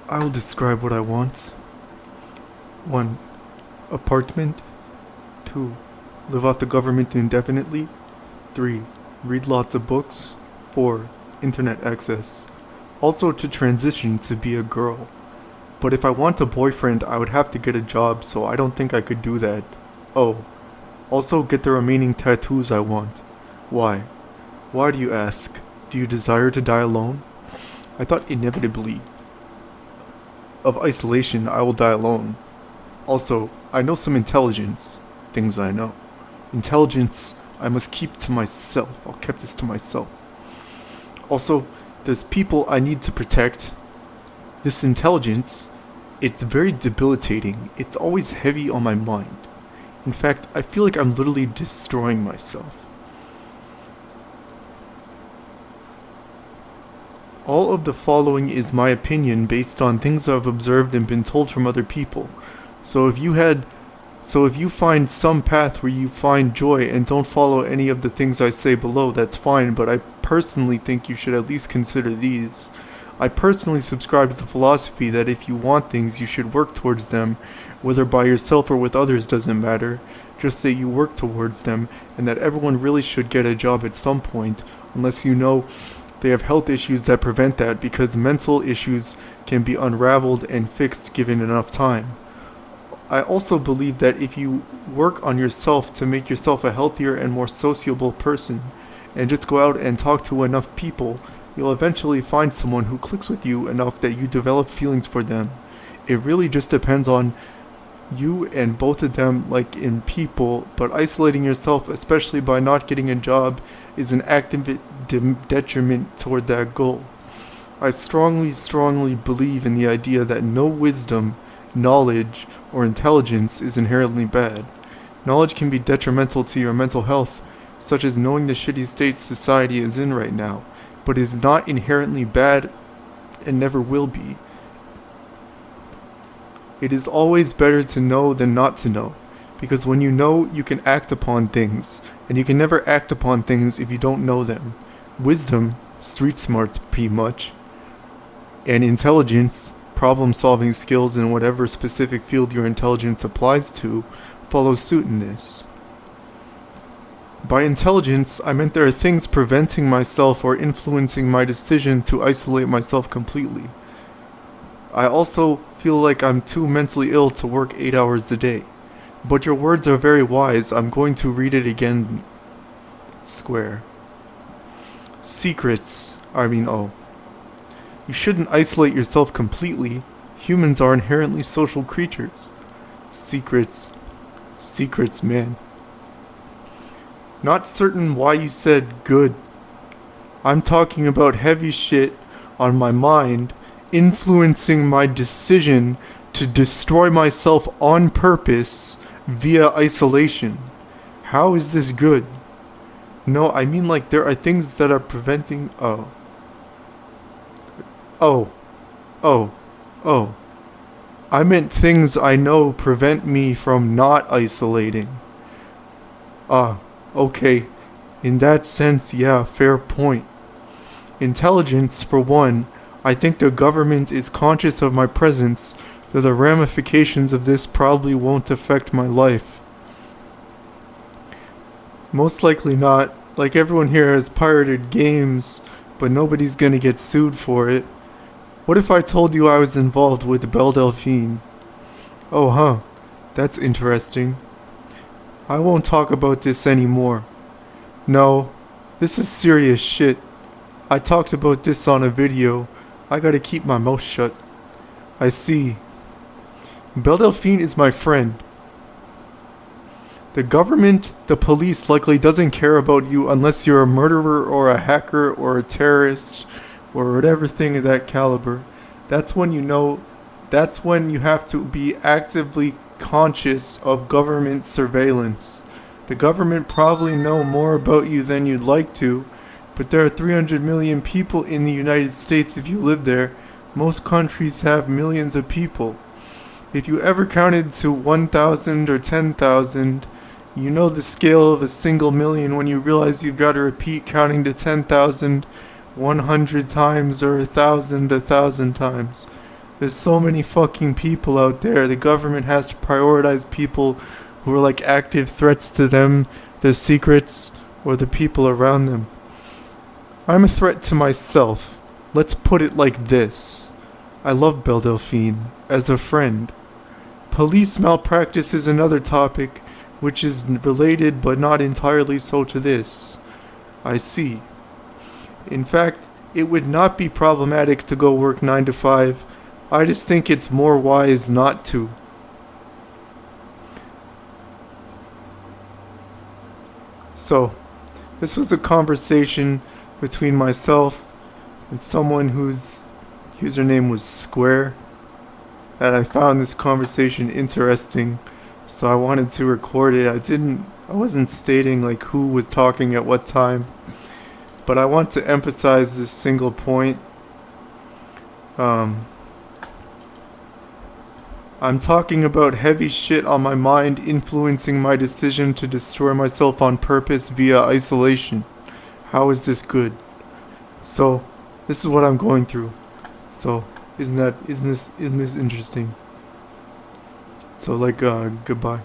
I will describe what I want. 1. Apartment. 2. Live off the government indefinitely. 3. Read lots of books. 4. Internet access. Also to transition to be a girl. But if I want a boyfriend, I would have to get a job, so I don't think I could do that. Oh. Also get the remaining tattoos I want. Why? Why do you ask? Do you desire to die alone? I thought inevitably of isolation I will die alone. Also, I know some intelligence. Things I know. Intelligence I must keep to myself. I'll keep this to myself. Also, there's people I need to protect. This intelligence, it's very debilitating. It's always heavy on my mind. In fact, I feel like I'm literally destroying myself. All of the following is my opinion based on things I've observed and been told from other people. So if you find some path where you find joy and don't follow any of the things I say below, that's fine, but I personally think you should at least consider these. I personally subscribe to the philosophy that if you want things, you should work towards them, whether by yourself or with others doesn't matter, just that you work towards them, and that everyone really should get a job at some point, unless you know they have health issues that prevent that, because mental issues can be unraveled and fixed given enough time. I also believe that if you work on yourself to make yourself a healthier and more sociable person, and just go out and talk to enough people, you'll eventually find someone who clicks with you enough that you develop feelings for them. It really just depends on you and both of them, like in people, but isolating yourself, especially by not getting a job, is an active detriment toward that goal. I strongly believe in the idea that no wisdom, knowledge, or intelligence is inherently bad. Knowledge can be detrimental to your mental health, such as knowing the shitty state society is in right now, but is not inherently bad and never will be. It is always better to know than not to know, because when you know, you can act upon things, and you can never act upon things if you don't know them. Wisdom, street smarts pretty much, and intelligence, problem-solving skills in whatever specific field your intelligence applies to, follow suit in this. By intelligence, I meant there are things preventing myself or influencing my decision to isolate myself completely. I also feel like I'm too mentally ill to work 8 hours a day. But your words are very wise. I'm going to read it again. Square. Secrets. You shouldn't isolate yourself completely. Humans are inherently social creatures. Secrets. Secrets, man. Not certain why you said good. I'm talking about heavy shit on my mind, influencing my decision to destroy myself on purpose via isolation. How is this good? No, I mean like there are things that are preventing... Oh. I meant things I know prevent me from not isolating. Okay. In that sense, yeah, fair point. Intelligence, for one. I think the government is conscious of my presence, though the ramifications of this probably won't affect my life. Most likely not. Like everyone here has pirated games, but nobody's gonna get sued for it. What if I told you I was involved with Belle Delphine? Oh, huh. That's interesting. I won't talk about this anymore. No, this is serious shit. I talked about this on a video. I gotta keep my mouth shut. I see. Belle Delphine is my friend. The government, the police likely doesn't care about you unless you're a murderer or a hacker or a terrorist or whatever thing of that caliber. That's when you know, that's when you have to be actively conscious of government surveillance. The government probably know more about you than you'd like to, but there are 300 million people in the United States if you live there. Most countries have millions of people. If you ever counted to 1,000 or 10,000, you know the scale of a single million when you realize you've got to repeat counting to 10,000 100 times or 1,000 times. There's so many fucking people out there. The government has to prioritize people who are like active threats to them, their secrets, or the people around them. I'm a threat to myself. Let's put it like this. I love Belle Delphine as a friend. Police malpractice is another topic, which is related but not entirely so to this. I see. In fact, it would not be problematic to go work 9 to 5. I just think it's more wise not to. So, this was a conversation between myself and someone whose username was Square. And I found this conversation interesting, so I wanted to record it. I wasn't stating like who was talking at what time, but I want to emphasize this single point. I'm talking about heavy shit on my mind influencing my decision to destroy myself on purpose via isolation. How is this good? So, this is what I'm going through. So, isn't this interesting? So, goodbye.